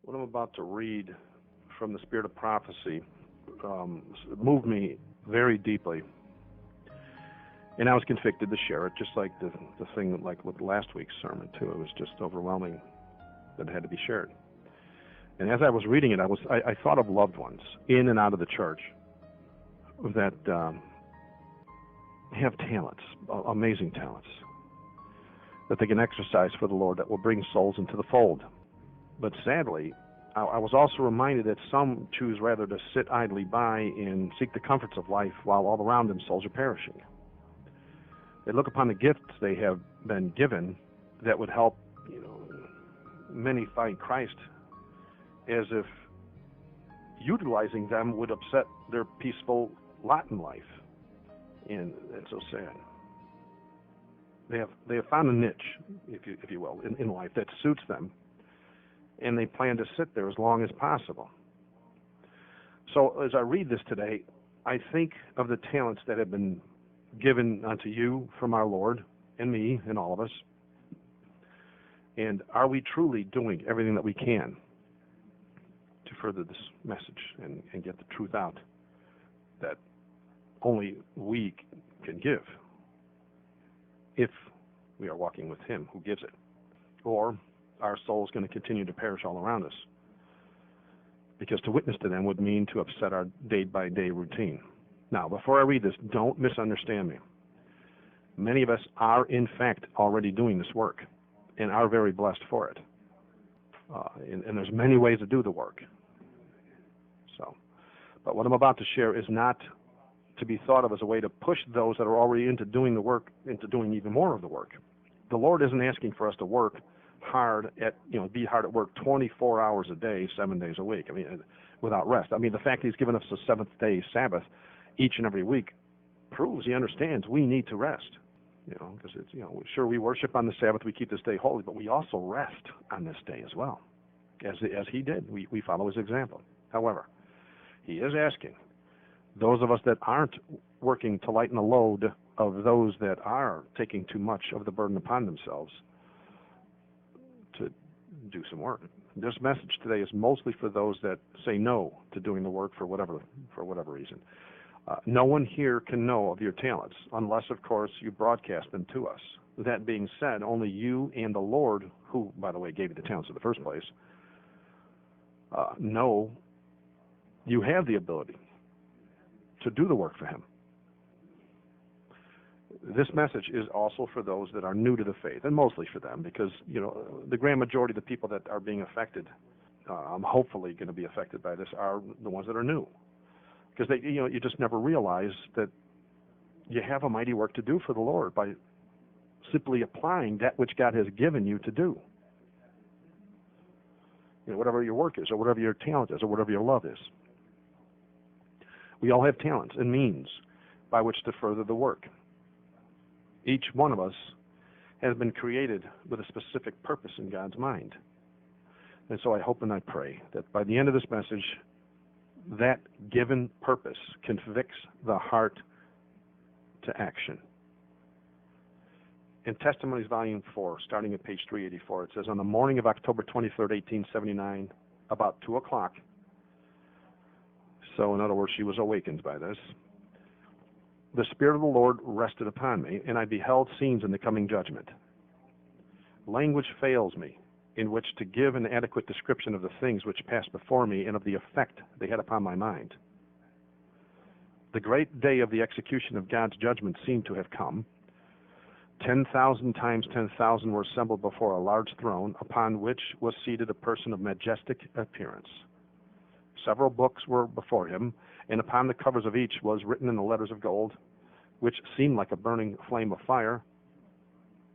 What I'm about to read from the Spirit of Prophecy moved me very deeply. And I was convicted to share it, just like the thing like with last week's sermon, too. It was just overwhelming that it had to be shared. And as I was reading it, I thought of loved ones in and out of the church that have talents, amazing talents, that they can exercise for the Lord that will bring souls into the fold. But sadly, I was also reminded that some choose rather to sit idly by and seek the comforts of life while all around them souls are perishing. They look upon the gifts they have been given that would help, many find Christ, as if utilizing them would upset their peaceful lot in life. And it's so sad. They have found a niche, if you will, in life that suits them, and they plan to sit there as long as possible. So as I read this today, I think of the talents that have been given unto you from our Lord and me and all of us. And are we truly doing everything that we can to further this message and get the truth out that only we can give if we are walking with Him who gives it? Or our soul's going to continue to perish all around us, because to witness to them would mean to upset our day-by-day routine. Now, before I read this, don't misunderstand me. Many of us are, in fact, already doing this work and are very blessed for it. And there's many ways to do the work. But what I'm about to share is not to be thought of as a way to push those that are already into doing the work into doing even more of the work. The Lord isn't asking for us to work hard be hard at work 24 hours a day, 7 days a week. Without rest. The fact that He's given us a seventh-day Sabbath each and every week proves He understands we need to rest. Because it's sure, we worship on the Sabbath, we keep this day holy, but we also rest on this day as well, as He did. We follow His example. However, He is asking those of us that aren't working to lighten the load of those that are taking too much of the burden upon themselves to do some work. This message today is mostly for those that say no to doing the work for whatever reason. No one here can know of your talents unless, of course, you broadcast them to us. That being said, only you and the Lord, who, by the way, gave you the talents in the first place, know you have the ability to do the work for Him. This message is also for those that are new to the faith, and mostly for them, because the grand majority of the people that are being affected, hopefully going to be affected by this, are the ones that are new, because you just never realize that you have a mighty work to do for the Lord by simply applying that which God has given you to do. Whatever your work is, or whatever your talent is, or whatever your love is. We all have talents and means by which to further the work. Each one of us has been created with a specific purpose in God's mind. And so I hope and I pray that by the end of this message, that given purpose convicts the heart to action. In Testimonies, Volume 4, starting at page 384, it says, on the morning of October 23rd, 1879, about 2 o'clock, so in other words, she was awakened by this, the Spirit of the Lord rested upon me, and I beheld scenes in the coming judgment. Language fails me in which to give an adequate description of the things which passed before me and of the effect they had upon my mind. The great day of the execution of God's judgment seemed to have come. 10,000 times 10,000 were assembled before a large throne, upon which was seated a person of majestic appearance. Several books were before Him, and upon the covers of each was written in the letters of gold, which seemed like a burning flame of fire,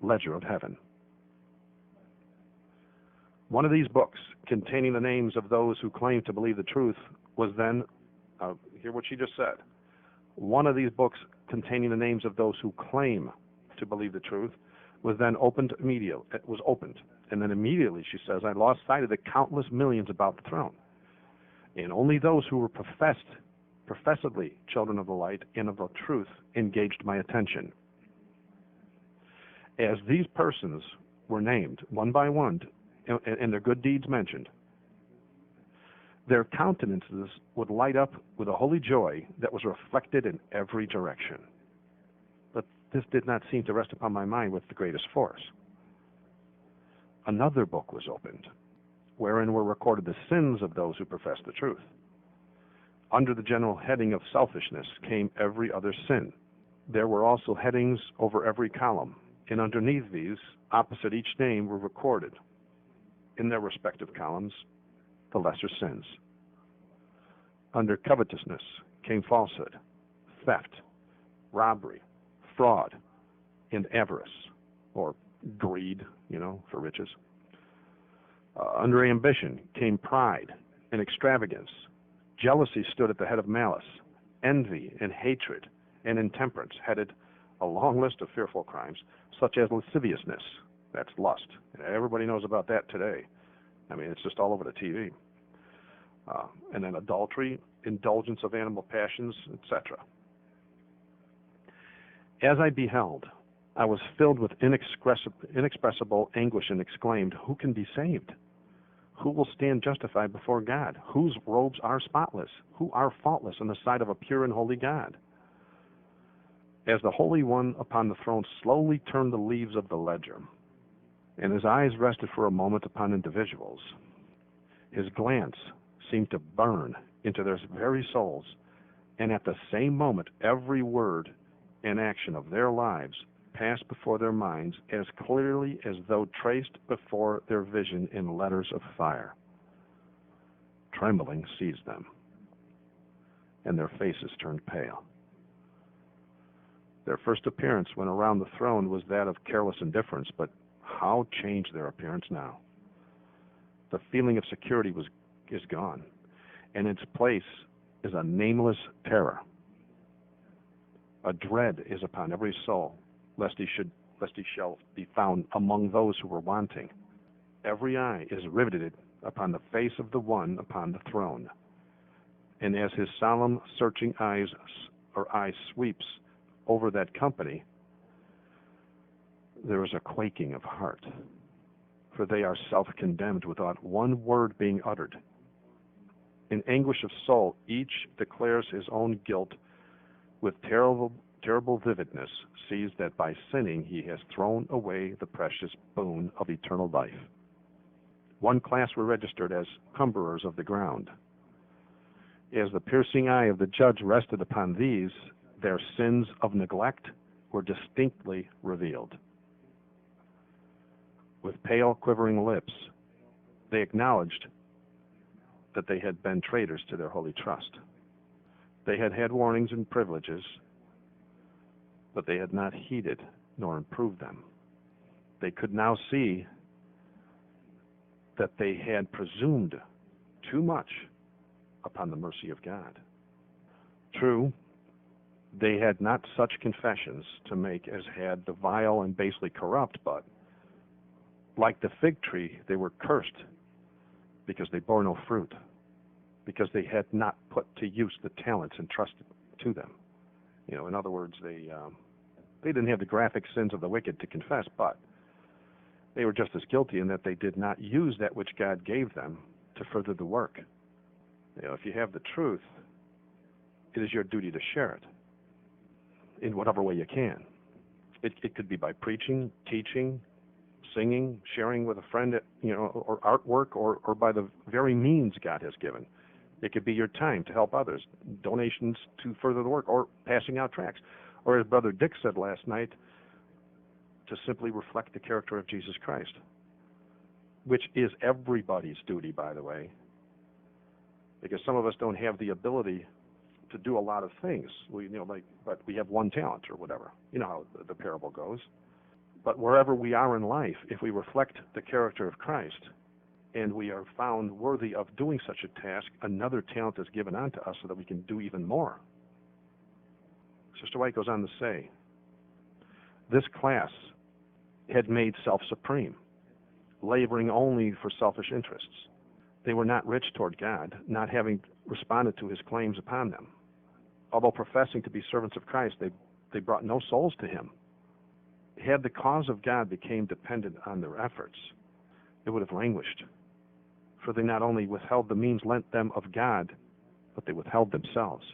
Ledger of Heaven. One of these books, containing the names of those who claimed to believe the truth, was then, hear what she just said, one of these books containing the names of those who claim to believe the truth was then opened immediately. It was opened, and then immediately, she says, I lost sight of the countless millions about the throne. And only those who were professedly children of the light and of the truth engaged my attention. As these persons were named one by one and their good deeds mentioned, Their countenances would light up with a holy joy that was reflected in every direction. But this did not seem to rest upon my mind with the greatest force. Another book was opened, wherein were recorded the sins of those who professed the truth. Under the general heading of selfishness came every other sin. There were also headings over every column, and underneath these, opposite each name, were recorded, in their respective columns, the lesser sins. Under covetousness came falsehood, theft, robbery, fraud, and avarice, or greed, for riches. Under ambition came pride and extravagance. Jealousy stood at the head of malice. Envy and hatred and intemperance headed a long list of fearful crimes, such as lasciviousness, that's lust. Everybody knows about that today. I mean, it's just all over the TV. And then adultery, indulgence of animal passions, etc. As I beheld, I was filled with inexpressible anguish and exclaimed, "Who can be saved? Who will stand justified before God? Whose robes are spotless? Who are faultless in the sight of a pure and holy God?" As the Holy One upon the throne slowly turned the leaves of the ledger, and his eyes rested for a moment upon individuals, his glance seemed to burn into their very souls, and at the same moment every word and action of their lives passed before their minds as clearly as though traced before their vision in letters of fire. Trembling seized them, and their faces turned pale. Their first appearance when around the throne was that of careless indifference, but how changed their appearance now? The feeling of security is gone, and in its place is a nameless terror. A dread is upon every soul, lest he shall be found among those who were wanting. Every eye is riveted upon the face of the one upon the throne, and as his solemn, searching eye sweeps over that company, there is a quaking of heart, for they are self-condemned without one word being uttered. In anguish of soul, each declares his own guilt with terrible vividness, sees that by sinning he has thrown away the precious boon of eternal life. One class were registered as cumberers of the ground. As the piercing eye of the judge rested upon these, their sins of neglect were distinctly revealed. With pale, quivering lips, they acknowledged that they had been traitors to their holy trust. They had had warnings and privileges, but they had not heeded nor improved them. They could now see that they had presumed too much upon the mercy of God. True, they had not such confessions to make as had the vile and basely corrupt, but like the fig tree, they were cursed because they bore no fruit, because they had not put to use the talents entrusted to them. In other words, they didn't have the graphic sins of the wicked to confess, but they were just as guilty in that they did not use that which God gave them to further the work. If you have the truth, it is your duty to share it in whatever way you can. It could be by preaching, teaching, singing, sharing with a friend, or artwork, or by the very means God has given. It could be your time to help others, donations to further the work, or passing out tracts. Or as Brother Dick said last night, to simply reflect the character of Jesus Christ, which is everybody's duty, by the way, because some of us don't have the ability to do a lot of things. But we have one talent or whatever. You know how the parable goes. But wherever we are in life, if we reflect the character of Christ, and we are found worthy of doing such a task, another talent is given unto us so that we can do even more. Sister White goes on to say, this class had made self supreme, laboring only for selfish interests. They were not rich toward God, not having responded to his claims upon them. Although professing to be servants of Christ, they brought no souls to him. Had the cause of God become dependent on their efforts, it would have languished. For they not only withheld the means lent them of God, but they withheld themselves.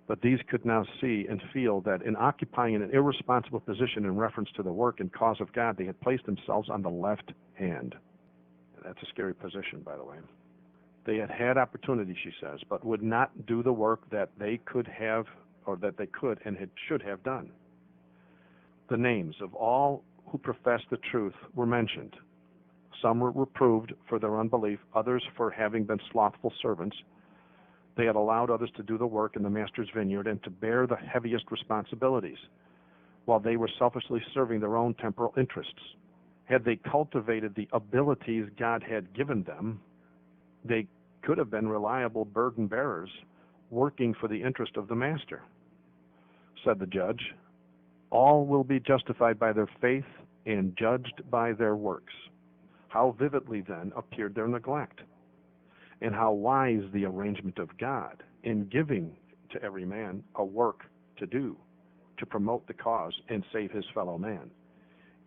But these could now see and feel that in occupying an irresponsible position in reference to the work and cause of God, they had placed themselves on the left hand. And that's a scary position, by the way. They had had opportunity, she says, but would not do the work that they could have, or that they could and should have done. The names of all who professed the truth were mentioned. Some were reproved for their unbelief, others for having been slothful servants. They had allowed others to do the work in the master's vineyard and to bear the heaviest responsibilities, while they were selfishly serving their own temporal interests. Had they cultivated the abilities God had given them, they could have been reliable burden bearers working for the interest of the master. Said the judge, all will be justified by their faith and judged by their works. How vividly then appeared their neglect, and how wise the arrangement of God in giving to every man a work to do, to promote the cause and save his fellow man.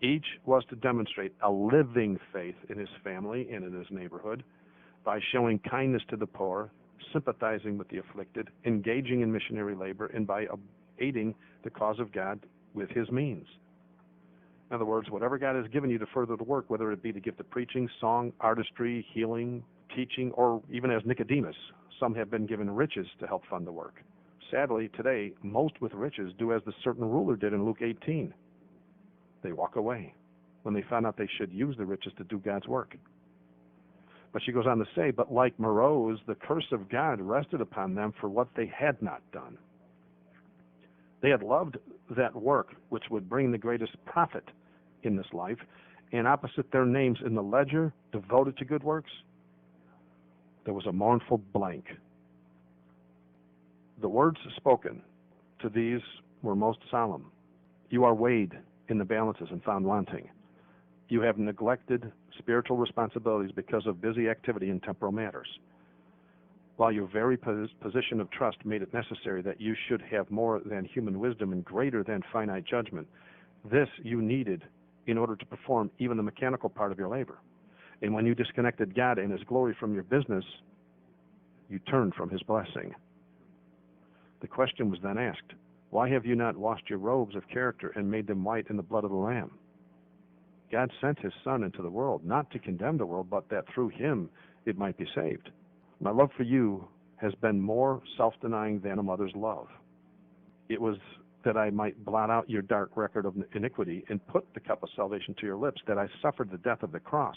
Each was to demonstrate a living faith in his family and in his neighborhood by showing kindness to the poor, sympathizing with the afflicted, engaging in missionary labor, and by aiding the cause of God with his means. In other words, whatever God has given you to further the work, whether it be the gift of preaching, song, artistry, healing, teaching, or even as Nicodemus, some have been given riches to help fund the work. Sadly, today, most with riches do as the certain ruler did in Luke 18. They walk away when they found out they should use the riches to do God's work. But she goes on to say, but like Moreau's, the curse of God rested upon them for what they had not done. They had loved that work which would bring the greatest profit in this life, and opposite their names in the ledger devoted to good works, there was a mournful blank. The words spoken to these were most solemn. You are weighed in the balances and found wanting. You have neglected spiritual responsibilities because of busy activity in temporal matters. While your very position of trust made it necessary that you should have more than human wisdom and greater than finite judgment, this you needed in order to perform even the mechanical part of your labor. And when you disconnected God and his glory from your business, you turned from his blessing. The question was then asked, why have you not washed your robes of character and made them white in the blood of the Lamb? God sent his Son into the world, not to condemn the world, but that through him it might be saved. My love for you has been more self-denying than a mother's love. It was that I might blot out your dark record of iniquity and put the cup of salvation to your lips, that I suffered the death of the cross,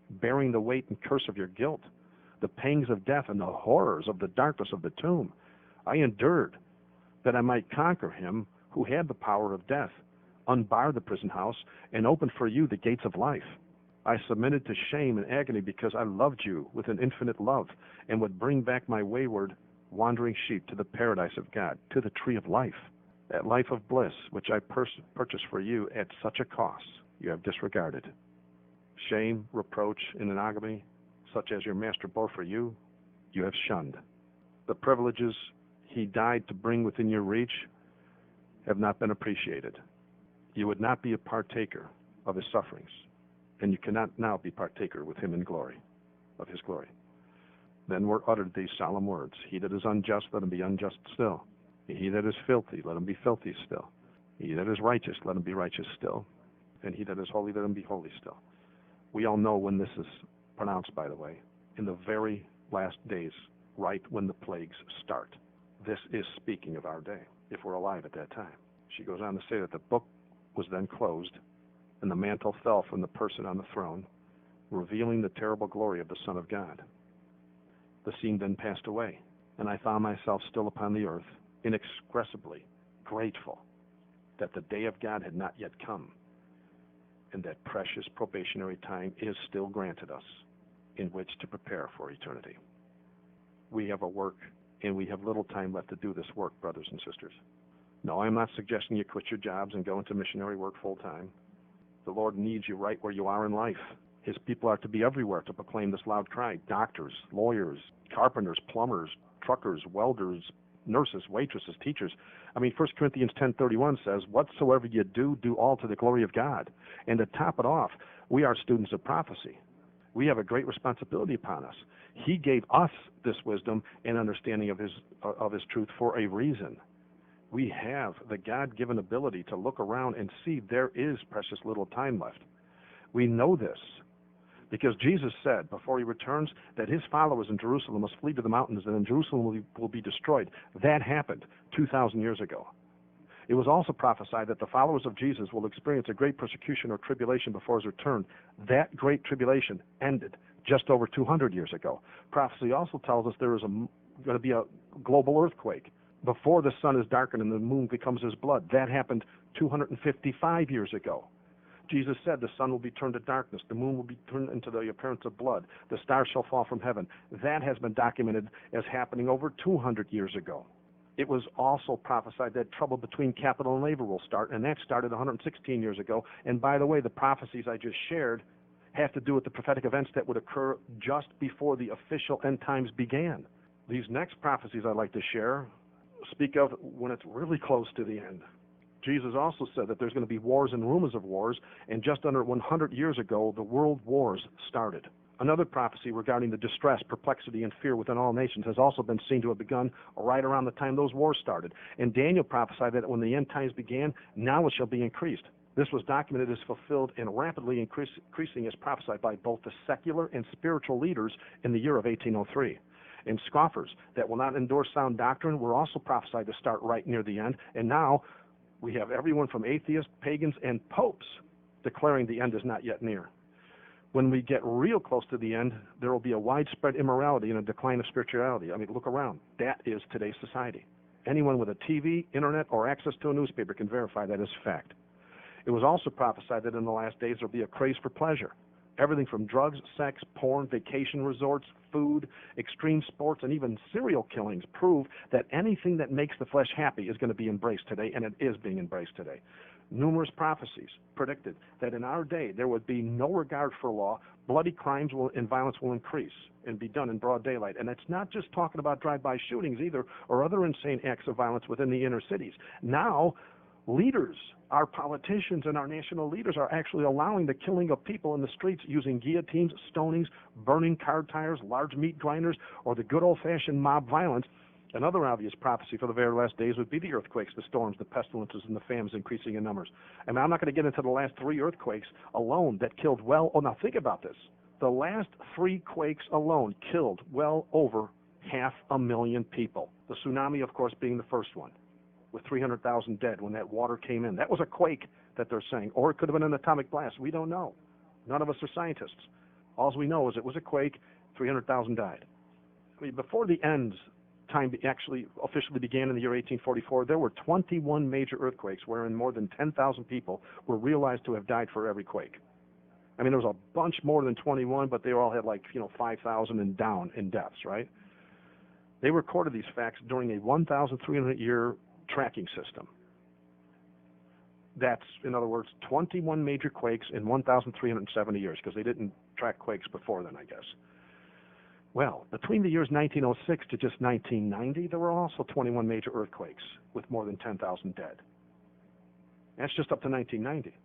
bearing the weight and curse of your guilt, the pangs of death and the horrors of the darkness of the tomb. I endured that I might conquer him who had the power of death, unbar the prison house, and open for you the gates of life. I submitted to shame and agony because I loved you with an infinite love and would bring back my wayward, wandering sheep to the paradise of God, to the tree of life, that life of bliss which I purchased for you at such a cost you have disregarded. Shame, reproach, and monogamy, such as your master bore for you, you have shunned. The privileges he died to bring within your reach have not been appreciated. You would not be a partaker of his sufferings, and you cannot now be partaker with him in glory, of his glory. Then were uttered these solemn words, he that is unjust, let him be unjust still. He that is filthy, let him be filthy still. He that is righteous, let him be righteous still. And he that is holy, let him be holy still. We all know when this is pronounced, by the way, in the very last days, right when the plagues start. This is speaking of our day, if we're alive at that time. She goes on to say that the book was then closed, and the mantle fell from the person on the throne, revealing the terrible glory of the Son of God. The scene then passed away, and I found myself still upon the earth, inexpressibly grateful that the day of God had not yet come, and that precious probationary time is still granted us in which to prepare for eternity. We have a work, and we have little time left to do this work, brothers and sisters. No, I'm not suggesting you quit your jobs and go into missionary work full time. The Lord needs you right where you are in life. His people are to be everywhere to proclaim this loud cry. Doctors, lawyers, carpenters, plumbers, truckers, welders, nurses, waitresses, teachers. 1 Corinthians 10:31 says, whatsoever you do, do all to the glory of God. And to top it off, we are students of prophecy. We have a great responsibility upon us. He gave us this wisdom and understanding of his truth for a reason. We have the God-given ability to look around and see there is precious little time left. We know this because Jesus said before he returns that his followers in Jerusalem must flee to the mountains and then Jerusalem will be destroyed. That happened 2,000 years ago. It was also prophesied that the followers of Jesus will experience a great persecution or tribulation before his return. That great tribulation ended just over 200 years ago. Prophecy also tells us there is going to be a global earthquake before the sun is darkened and the moon becomes as blood. That happened 255 years ago. Jesus said the sun will be turned to darkness, the moon will be turned into the appearance of blood, the stars shall fall from heaven. That has been documented as happening over 200 years ago. It was also prophesied that trouble between capital and labor will start, and that started 116 years ago. And by the way, the prophecies I just shared have to do with the prophetic events that would occur just before the official end times began. These next prophecies I'd like to share speak of when it's really close to the end. Jesus also said that there's going to be wars and rumors of wars, and just under 100 years ago, the world wars started. Another prophecy regarding the distress, perplexity, and fear within all nations has also been seen to have begun right around the time those wars started. And Daniel prophesied that when the end times began, now it shall be increased. This was documented as fulfilled and rapidly increasing as prophesied by both the secular and spiritual leaders in the year of 1803. And scoffers that will not endorse sound doctrine were also prophesied to start right near the end. And now we have everyone from atheists, pagans, and popes declaring the end is not yet near. When we get real close to the end, there will be a widespread immorality and a decline of spirituality. I mean, look around. That is today's society. Anyone with a TV, internet, or access to a newspaper can verify that as fact. It was also prophesied that in the last days there will be a craze for pleasure. Everything from drugs, sex, porn, vacation resorts, food, extreme sports, and even serial killings prove that anything that makes the flesh happy is going to be embraced today, and it is being embraced today. Numerous prophecies predicted that in our day there would be no regard for law, bloody crimes and violence will increase and be done in broad daylight. And it's not just talking about drive-by shootings either or other insane acts of violence within the inner cities. Now, leaders, our politicians and our national leaders are actually allowing the killing of people in the streets using guillotines, stonings, burning car tires, large meat grinders, or the good old-fashioned mob violence. Another obvious prophecy for the very last days would be the earthquakes, the storms, the pestilences, and the famines increasing in numbers. I mean, I'm not going to get into the last 3 earthquakes alone that killed now think about this. The last 3 quakes alone killed well over 500,000 people. The tsunami, of course, being the first one, with 300,000 dead when that water came in. That was a quake that they're saying, or it could have been an atomic blast. We don't know. None of us are scientists. All we know is it was a quake, 300,000 died. I mean, before the end time actually officially began in the year 1844, there were 21 major earthquakes wherein more than 10,000 people were realized to have died for every quake. I mean, there was a bunch more than 21, but they all had 5,000 and down in deaths, right? They recorded these facts during a 1,300-year tracking system. That's, in other words, 21 major quakes in 1,370 years, because they didn't track quakes before then, I guess. Well, between the years 1906 to just 1990, there were also 21 major earthquakes with more than 10,000 dead. That's just up to 1990.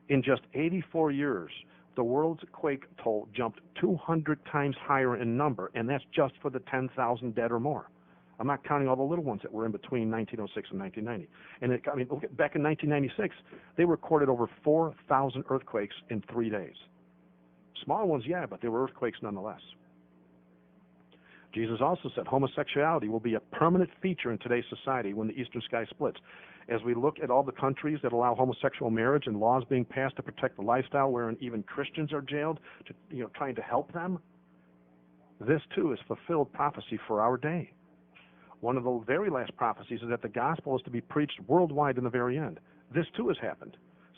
In just 84 years, the world's quake toll jumped 200 times higher in number, and that's just for the 10,000 dead or more. I'm not counting all the little ones that were in between 1906 and 1990. And back in 1996, they recorded over 4,000 earthquakes in 3 days. Small ones, yeah, but they were earthquakes nonetheless. Jesus also said homosexuality will be a permanent feature in today's society when the eastern sky splits. As we look at all the countries that allow homosexual marriage and laws being passed to protect the lifestyle wherein even Christians are jailed, trying to help them, this too is fulfilled prophecy for our day. One of the very last prophecies is that the gospel is to be preached worldwide in the very end. This too has happened.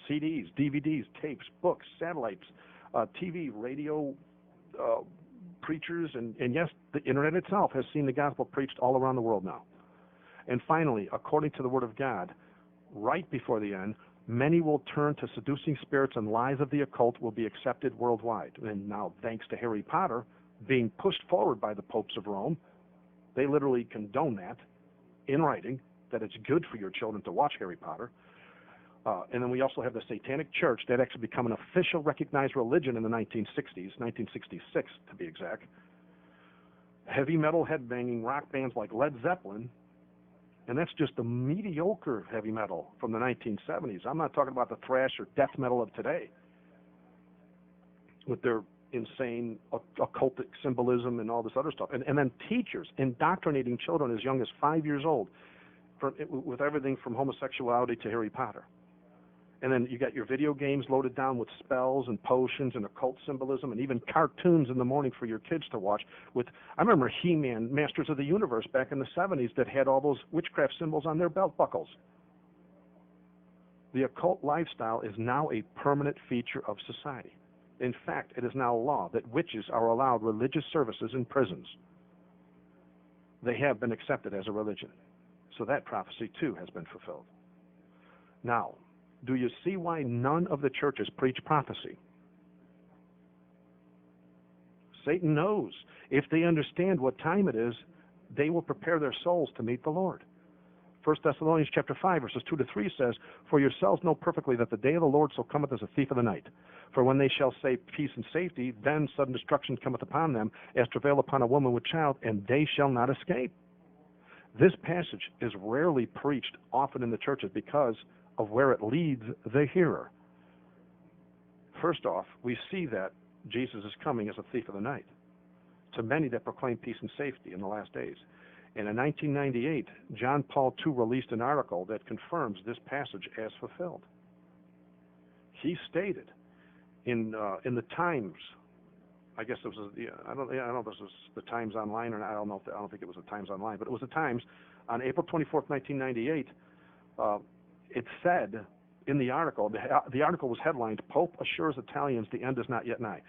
CDs, DVDs, tapes, books, satellites, TV, radio, preachers, and yes, the internet itself has seen the gospel preached all around the world now. And finally, according to the Word of God, right before the end, many will turn to seducing spirits and lies of the occult will be accepted worldwide. And now, thanks to Harry Potter being pushed forward by the popes of Rome, they literally condone that in writing, that it's good for your children to watch Harry Potter. And then we also have the Satanic Church that actually become an official recognized religion in the 1960s, 1966 to be exact. Heavy metal headbanging rock bands like Led Zeppelin, and that's just the mediocre heavy metal from the 1970s. I'm not talking about the thrash or death metal of today with their insane occultic symbolism and all this other stuff. And then teachers indoctrinating children as young as 5 years old with everything from homosexuality to Harry Potter. And then you got your video games loaded down with spells and potions and occult symbolism, and even cartoons in the morning for your kids to watch. I remember He-Man, Masters of the Universe back in the 70s that had all those witchcraft symbols on their belt buckles. The occult lifestyle is now a permanent feature of society. In fact, it is now law that witches are allowed religious services in prisons. They have been accepted as a religion. So that prophecy, too, has been fulfilled. Now, do you see why none of the churches preach prophecy? Satan knows if they understand what time it is, they will prepare their souls to meet the Lord. 1 Thessalonians chapter 5, verses 2 to 3 says, "For yourselves know perfectly that the day of the Lord shall cometh as a thief of the night. For when they shall say peace and safety, then sudden destruction cometh upon them, as travail upon a woman with child, and they shall not escape." This passage is rarely preached often in the churches because of where it leads the hearer. First off, we see that Jesus is coming as a thief of the night to many that proclaim peace and safety in the last days. And in 1998, John Paul II released an article that confirms this passage as fulfilled. He stated in the Times, I guess it was I don't know if this was the Times Online or not. I don't think it was the Times Online, but it was the Times on April 24th, 1998. It said in the article, the article was headlined, "Pope assures Italians the end is not yet nigh."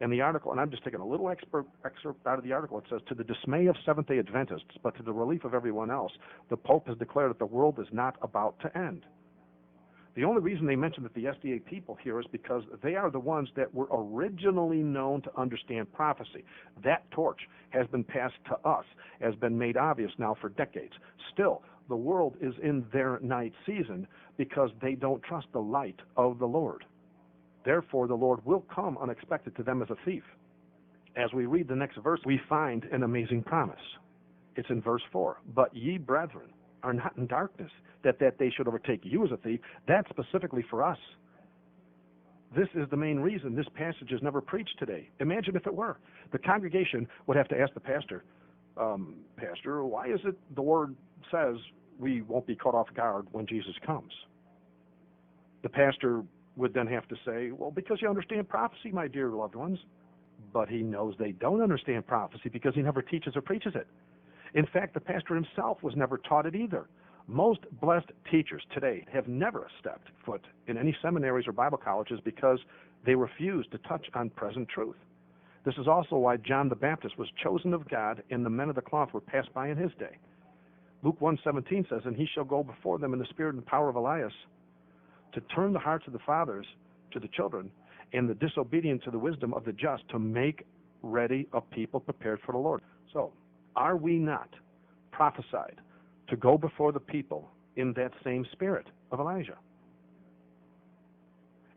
And the article, and I'm just taking a little excerpt out of the article, it says, "To the dismay of Seventh-day Adventists, but to the relief of everyone else, the Pope has declared that the world is not about to end." The only reason they mention that the SDA people here is because they are the ones that were originally known to understand prophecy. That torch has been passed to us, has been made obvious now for decades. Still, the world is in their night season because they don't trust the light of the Lord. Therefore, the Lord will come unexpected to them as a thief. As we read the next verse, we find an amazing promise. It's in verse 4. "But ye, brethren, are not in darkness, that day should overtake you as a thief." That's specifically for us. This is the main reason this passage is never preached today. Imagine if it were. The congregation would have to ask the pastor, "Pastor, why is it the word says we won't be caught off guard when Jesus comes?" The pastor would then have to say, "Well, because you understand prophecy, my dear loved ones." But he knows they don't understand prophecy because he never teaches or preaches it. In fact, the pastor himself was never taught it either. Most blessed teachers today have never stepped foot in any seminaries or Bible colleges because they refuse to touch on present truth. This is also why John the Baptist was chosen of God and the men of the cloth were passed by in his day. Luke 1:17 says, "And he shall go before them in the spirit and power of Elias, to turn the hearts of the fathers to the children, and the disobedient to the wisdom of the just, to make ready a people prepared for the Lord." So, are we not prophesied to go before the people in that same spirit of Elijah?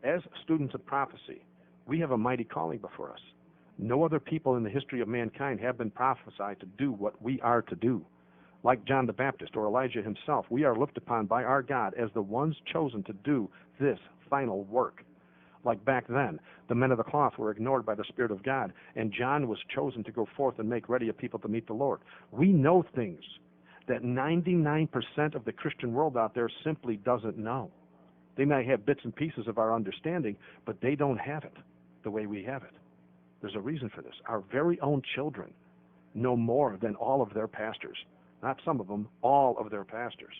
As students of prophecy, we have a mighty calling before us. No other people in the history of mankind have been prophesied to do what we are to do. Like John the Baptist or Elijah himself, we are looked upon by our God as the ones chosen to do this final work. Like back then, the men of the cloth were ignored by the Spirit of God, and John was chosen to go forth and make ready a people to meet the Lord. We know things that 99% of the Christian world out there simply doesn't know. They may have bits and pieces of our understanding, but they don't have it the way we have it. There's a reason for this. Our very own children know more than all of their pastors. Not some of them, all of their pastors.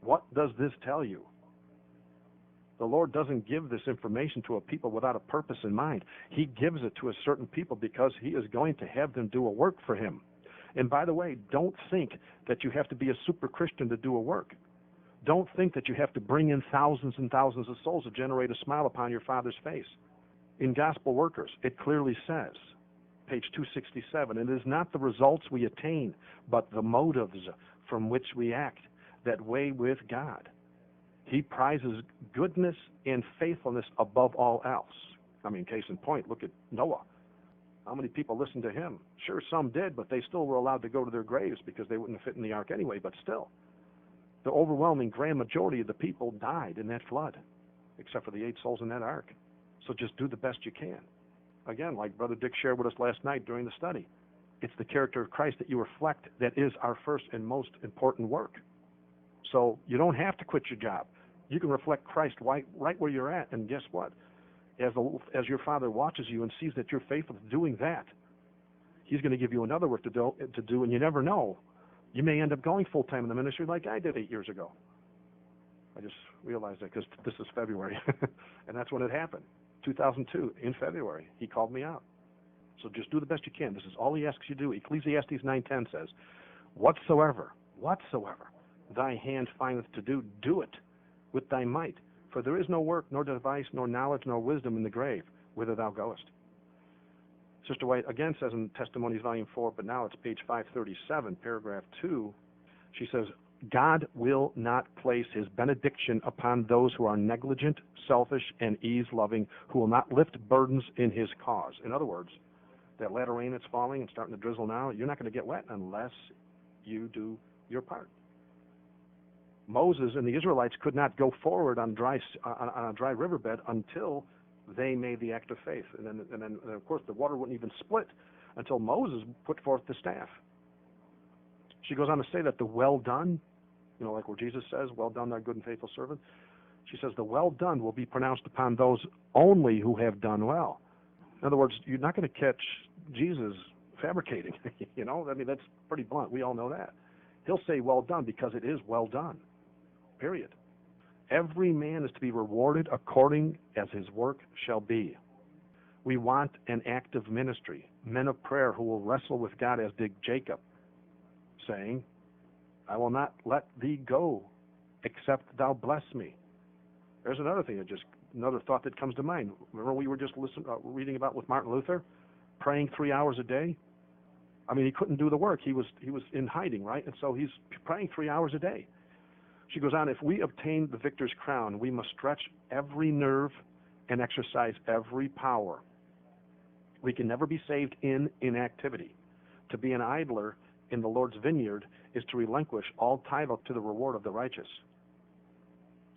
What does this tell you? The Lord doesn't give this information to a people without a purpose in mind. He gives it to a certain people because he is going to have them do a work for him. And by the way, don't think that you have to be a super Christian to do a work. Don't think that you have to bring in thousands and thousands of souls to generate a smile upon your Father's face. In Gospel Workers, it clearly says, page 267, "It is not the results we attain, but the motives from which we act that weigh with God. He prizes goodness and faithfulness above all else. I mean, case in point, look at Noah. How many people listened to him? Sure, some did, but they still were allowed to go to their graves because they wouldn't fit in the ark anyway, but still. The overwhelming grand majority of the people died in that flood, except for the 8 souls in that ark. So just do the best you can. Again, like Brother Dick shared with us last night during the study, it's the character of Christ that you reflect that is our first and most important work. So you don't have to quit your job. You can reflect Christ right where you're at, and guess what? As your Father watches you and sees that you're faithful to doing that, He's going to give you another work to do, and you never know. You may end up going full-time in the ministry like I did 8 years ago. I just realized that because this is February, and that's when it happened. 2002, in February, He called me out. So just do the best you can. This is all He asks you to do. Ecclesiastes 9:10 says, whatsoever thy hand findeth to do, do it with thy might. For there is no work, nor device, nor knowledge, nor wisdom in the grave, whither thou goest. Sister White again says in Testimonies, Volume 4, but now it's page 537, paragraph 2, she says, God will not place His benediction upon those who are negligent, selfish, and ease-loving, who will not lift burdens in His cause. In other words, that latter rain that's falling and starting to drizzle now, you're not going to get wet unless you do your part. Moses and the Israelites could not go forward on a dry riverbed until they made the act of faith. And then, of course, the water wouldn't even split until Moses put forth the staff. She goes on to say that the well done, like where Jesus says, well done, thy good and faithful servant. She says the well done will be pronounced upon those only who have done well. In other words, you're not going to catch Jesus fabricating. I mean, that's pretty blunt. We all know that. He'll say well done because it is well done. Period. Every man is to be rewarded according as his work shall be. We want an active ministry, men of prayer who will wrestle with God as did Jacob, saying, I will not let thee go except thou bless me. There's another thing another thought that comes to mind. Remember we were just reading about with Martin Luther, praying 3 hours a day? I mean, he couldn't do the work. He was in hiding, right? And so he's praying 3 hours a day. She goes on, if we obtain the victor's crown, we must stretch every nerve and exercise every power. We can never be saved in inactivity. To be an idler in the Lord's vineyard is to relinquish all title to the reward of the righteous.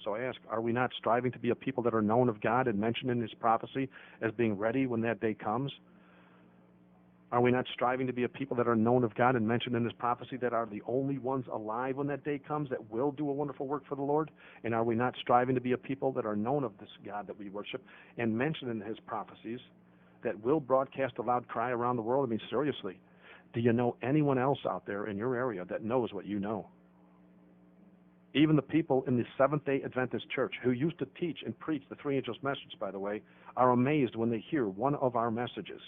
So I ask, are we not striving to be a people that are known of God and mentioned in His prophecy as being ready when that day comes? Are we not striving to be a people that are known of God and mentioned in His prophecy that are the only ones alive when that day comes that will do a wonderful work for the Lord? And are we not striving to be a people that are known of this God that we worship and mentioned in His prophecies that will broadcast a loud cry around the world? I mean, seriously, do you know anyone else out there in your area that knows what you know? Even the people in the Seventh-day Adventist Church who used to teach and preach the three angels' message, by the way, are amazed when they hear one of our messages.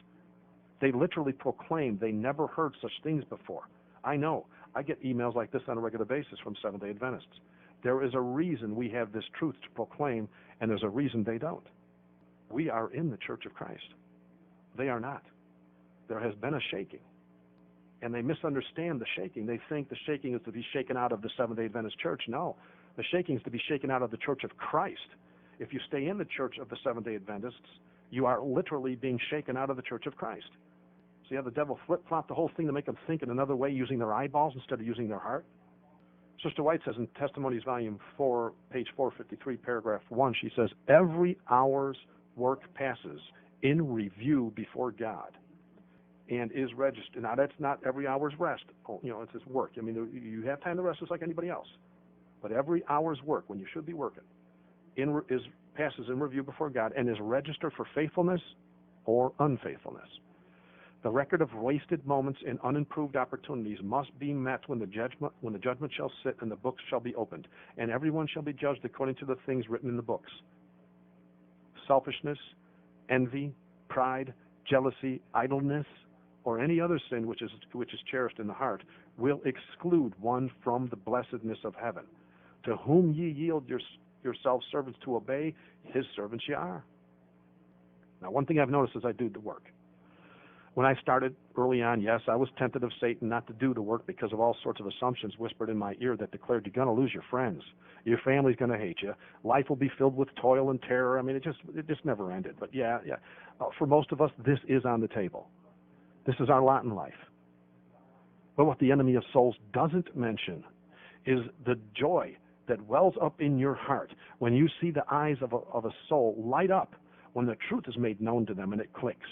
They literally proclaim they never heard such things before. I know. I get emails like this on a regular basis from Seventh-day Adventists. There is a reason we have this truth to proclaim, and there's a reason they don't. We are in the Church of Christ. They are not. There has been a shaking, and they misunderstand the shaking. They think the shaking is to be shaken out of the Seventh-day Adventist Church. No, the shaking is to be shaken out of the Church of Christ. If you stay in the Church of the Seventh-day Adventists, you are literally being shaken out of the Church of Christ. See how the devil flip-flopped the whole thing to make them think in another way using their eyeballs instead of using their heart? Sister White says in Testimonies, Volume 4, page 453, paragraph 1, she says, every hour's work passes in review before God and is registered. Now, that's not every hour's rest. It's His work. I mean, you have time to rest just like anybody else. But every hour's work, when you should be working, passes in review before God and is registered for faithfulness or unfaithfulness. The record of wasted moments and unimproved opportunities must be met when the judgment shall sit and the books shall be opened, and everyone shall be judged according to the things written in the books. Selfishness, envy, pride, jealousy, idleness, or any other sin which is cherished in the heart will exclude one from the blessedness of heaven. To whom ye yield yourselves servants to obey, His servants ye are. Now, one thing I've noticed as I do the work, When I started early on, yes, I was tempted of Satan not to do the work because of all sorts of assumptions whispered in my ear that declared you're going to lose your friends. Your family's going to hate you. Life will be filled with toil and terror. I mean, it just never ended. But yeah. For most of us, this is on the table. This is our lot in life. But what the enemy of souls doesn't mention is the joy that wells up in your heart when you see the eyes of a soul light up when the truth is made known to them and it clicks.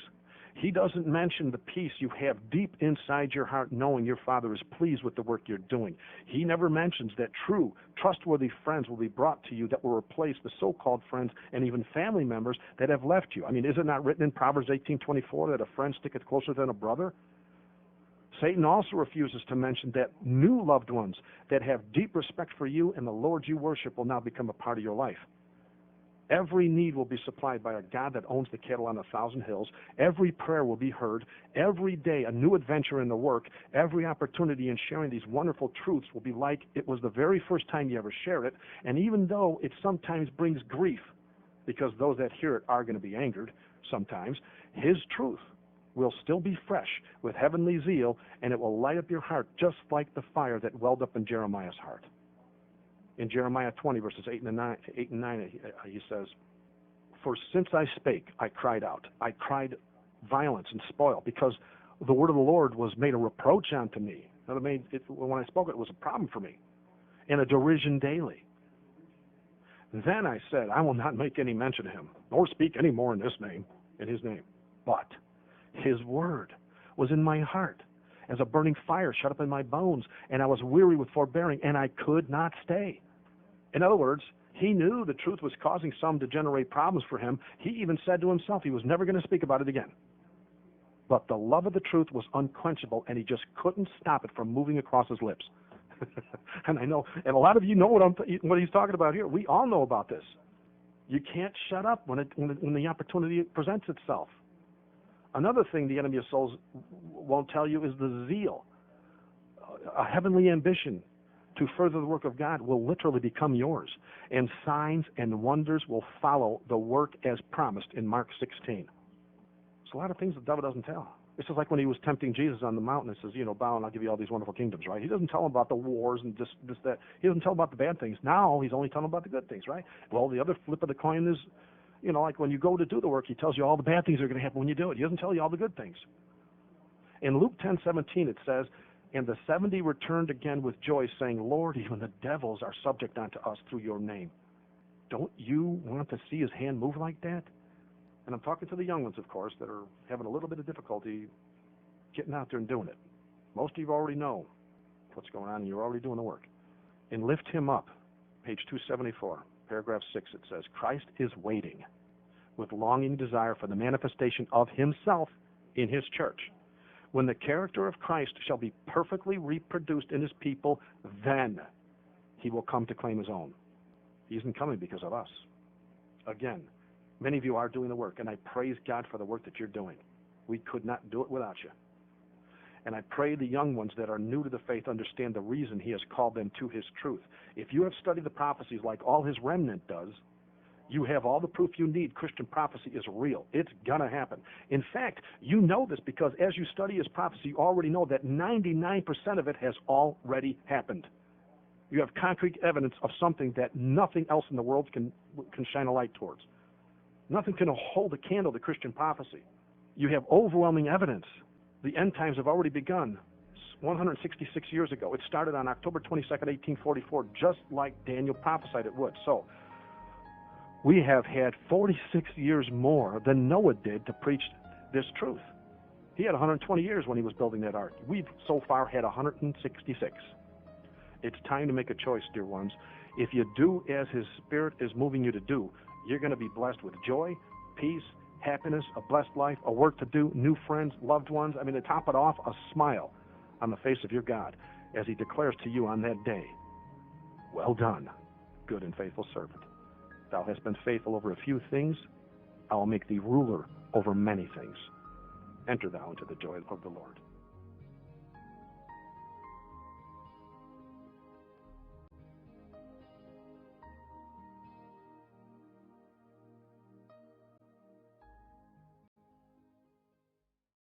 He doesn't mention the peace you have deep inside your heart knowing your Father is pleased with the work you're doing. He never mentions that true, trustworthy friends will be brought to you that will replace the so-called friends and even family members that have left you. I mean, is it not written in Proverbs 18:24 that a friend sticketh closer than a brother? Satan also refuses to mention that new loved ones that have deep respect for you and the Lord you worship will now become a part of your life. Every need will be supplied by a God that owns the cattle on 1,000 hills. Every prayer will be heard. Every day a new adventure in the work. Every opportunity in sharing these wonderful truths will be like it was the very first time you ever shared it. And even though it sometimes brings grief, because those that hear it are going to be angered sometimes, His truth will still be fresh with heavenly zeal, and it will light up your heart just like the fire that welled up in Jeremiah's heart. In Jeremiah 20, verses 8 and 9, he says, "For since I spake, I cried out. I cried violence and spoil, because the word of the Lord was made a reproach unto me." When I spoke, it was a problem for me, and a derision daily. Then I said, "I will not make any mention of him, nor speak any more in his name. But his word was in my heart, as a burning fire shut up in my bones, and I was weary with forbearing, and I could not stay." In other words, he knew the truth was causing some to generate problems for him. He even said to himself he was never going to speak about it again. But the love of the truth was unquenchable, and he just couldn't stop it from moving across his lips. And I know, and a lot of you know what he's talking about here. We all know about this. You can't shut up when the opportunity presents itself. Another thing the enemy of souls won't tell you is the zeal. A heavenly ambition to further the work of God will literally become yours, and signs and wonders will follow the work as promised in Mark 16. There's a lot of things the devil doesn't tell. This is like when he was tempting Jesus on the mountain and says, bow and I'll give you all these wonderful kingdoms, right? He doesn't tell him about the wars and this, that. He doesn't tell him about the bad things. Now he's only telling him about the good things, right? Well, the other flip of the coin is, like when you go to do the work, he tells you all the bad things are going to happen when you do it. He doesn't tell you all the good things. In Luke 10:17, it says, "And the 70 returned again with joy, saying, Lord, even the devils are subject unto us through your name." Don't you want to see his hand move like that? And I'm talking to the young ones, of course, that are having a little bit of difficulty getting out there and doing it. Most of you already know what's going on, and you're already doing the work. In Lift Him Up, page 274, paragraph 6, it says, "Christ is waiting with longing desire for the manifestation of himself in his church. When the character of Christ shall be perfectly reproduced in his people, then he will come to claim his own." He isn't coming because of us. Again, many of you are doing the work, and I praise God for the work that you're doing. We could not do it without you. And I pray the young ones that are new to the faith understand the reason he has called them to his truth. If you have studied the prophecies like all his remnant does, you have all the proof you need. Christian prophecy is real. It's going to happen. In fact, you know this because as you study his prophecy, you already know that 99% of it has already happened. You have concrete evidence of something that nothing else in the world can shine a light towards. Nothing can hold a candle to Christian prophecy. You have overwhelming evidence. The end times have already begun 166 years ago. It started on October 22nd, 1844, just like Daniel prophesied it would. So, we have had 46 years more than Noah did to preach this truth. He had 120 years when he was building that ark. We've so far had 166. It's time to make a choice, dear ones. If you do as his Spirit is moving you to do, you're going to be blessed with joy, peace, happiness, a blessed life, a work to do, new friends, loved ones. To top it off, a smile on the face of your God as he declares to you on that day, "Well done, good and faithful servant. Thou hast been faithful over a few things. I will make thee ruler over many things. Enter thou into the joy of the Lord."